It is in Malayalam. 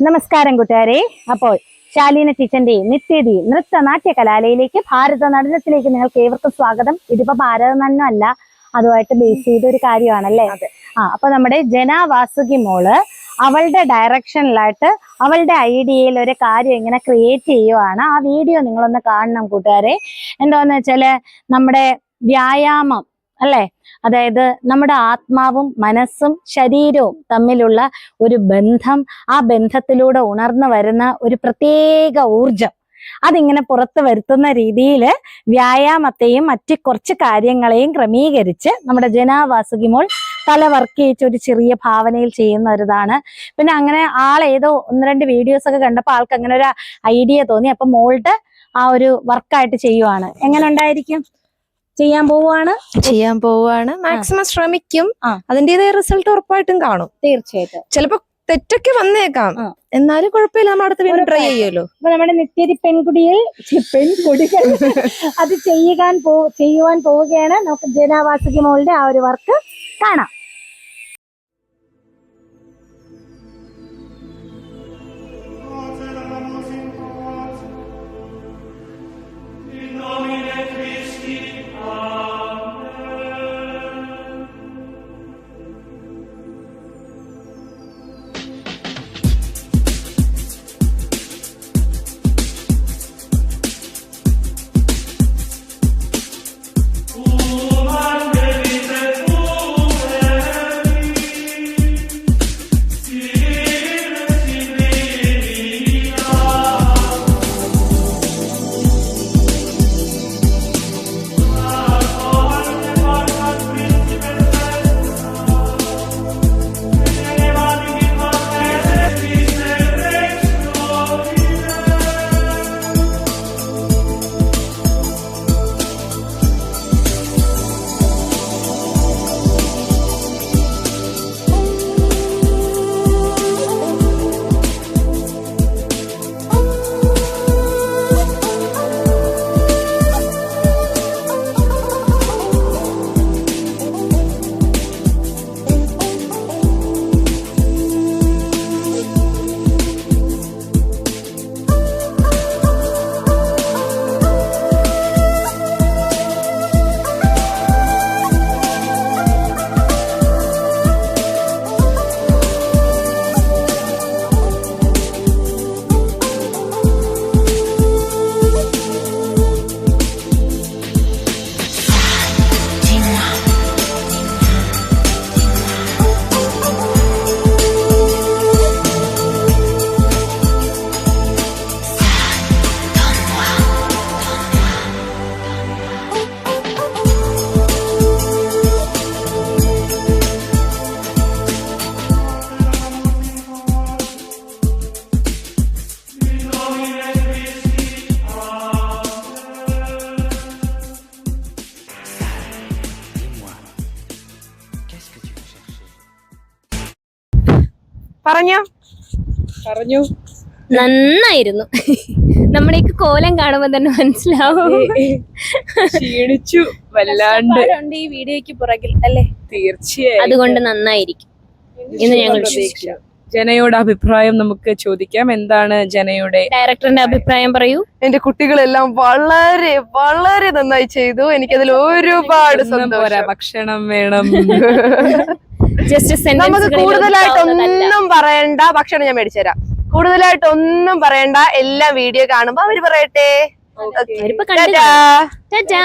നമസ്കാരം കൂട്ടുകാരെ. അപ്പോൾ ശാലീന ടീച്ചറിന്റെ നിത്യതി നൃത്ത നാട്യ കലാലയിലേക്ക് ഭാരത നടനത്തിലേക്ക് നിങ്ങൾക്ക് ഏവർക്കും സ്വാഗതം. ഇതിപ്പോ ഭാരതനടനം അല്ല, അതുമായിട്ട് ബേസ് ചെയ്ത ഒരു കാര്യമാണല്ലേ. അപ്പൊ നമ്മുടെ ജന വാസുകി മോള് അവളുടെ ഡയറക്ഷനിലായിട്ട് അവളുടെ ഐഡിയയിൽ ഒരു കാര്യം ഇങ്ങനെ ക്രിയേറ്റ് ചെയ്യുവാണ്. ആ വീഡിയോ നിങ്ങളൊന്ന് കാണണം കൂട്ടുകാരെ. എന്താന്ന് വെച്ചാല് നമ്മുടെ വ്യായാമം അല്ലെ, അതായത് നമ്മുടെ ആത്മാവും മനസ്സും ശരീരവും തമ്മിലുള്ള ഒരു ബന്ധം, ആ ബന്ധത്തിലൂടെ ഉണർന്നു വരുന്ന ഒരു പ്രത്യേക ഊർജം, അതിങ്ങനെ പുറത്തു വരുത്തുന്ന രീതിയിൽ വ്യായാമത്തെയും മറ്റു കുറച്ച് കാര്യങ്ങളെയും ക്രമീകരിച്ച് നമ്മുടെ ജനാവാസുകി മോൾ തല വർക്ക് ചെയ്യിച്ച ഒരു ചെറിയ ഭാവനയിൽ ചെയ്യുന്ന ഒരിതാണ്. പിന്നെ അങ്ങനെ ആളേതോ 1-2 വീഡിയോസ് ഒക്കെ കണ്ടപ്പോൾ ആൾക്ക് അങ്ങനെ ഒരു ഐഡിയ തോന്നി. അപ്പൊ മോളുടെ ആ ഒരു വർക്കായിട്ട് ചെയ്യുവാണ്. എങ്ങനെ ഉണ്ടായിരിക്കും? ചെയ്യാൻ പോവുകയാണ്. മാക്സിമം ശ്രമിക്കും. അതിന്റേതായ റിസൾട്ട് ഉറപ്പായിട്ടും കാണും. തീർച്ചയായിട്ടും. ചിലപ്പോ തെറ്റൊക്കെ വന്നേക്കാം, എന്നാലും കുഴപ്പമില്ല, നമ്മൾ അടുത്ത വീണ്ടും ട്രൈ ചെയ്യുമല്ലോ. അപ്പൊ നമ്മുടെ നിത്യതി പെൺകുടികൾ അത് ചെയ്യുവാൻ പോവുകയാണ്. നമുക്ക് ജനാവാസുകി മോളുടെ ആ ഒരു വർക്ക് കാണാം. പറഞ്ഞു നന്നായിരുന്നു. നമ്മുടെയൊക്കെ കോലം കാണുമ്പോ തന്നെ മനസ്സിലാവും. ക്ഷീണിച്ചു വല്ലാണ്ട് ഈ വീഡിയോയ്ക്ക് പുറകിൽ അല്ലേ. തീർച്ചയായും അതുകൊണ്ട് നന്നായിരിക്കും എന്ന് ഞങ്ങൾ വിശ്വസിക്കുന്നു. ജനയുടെ അഭിപ്രായം നമുക്ക് ചോദിക്കാം. എന്താണ് ജനയുടെ? ഡയറക്ടറിന്റെ അഭിപ്രായം പറയൂ. എന്റെ കുട്ടികളെല്ലാം വളരെ വളരെ നന്നായി ചെയ്തു. എനിക്കതിൽ ഒരുപാട് സന്തോഷം. ഭക്ഷണം വേണം. നമുക്ക് കൂടുതലായിട്ടൊന്നും പറയണ്ട. ഭക്ഷണം ഞാൻ മേടിച്ചു തരാം. കൂടുതലായിട്ടൊന്നും പറയണ്ട. എല്ലാം വീഡിയോ കാണുമ്പോ അവര് പറയട്ടെ. ടാറ്റാ.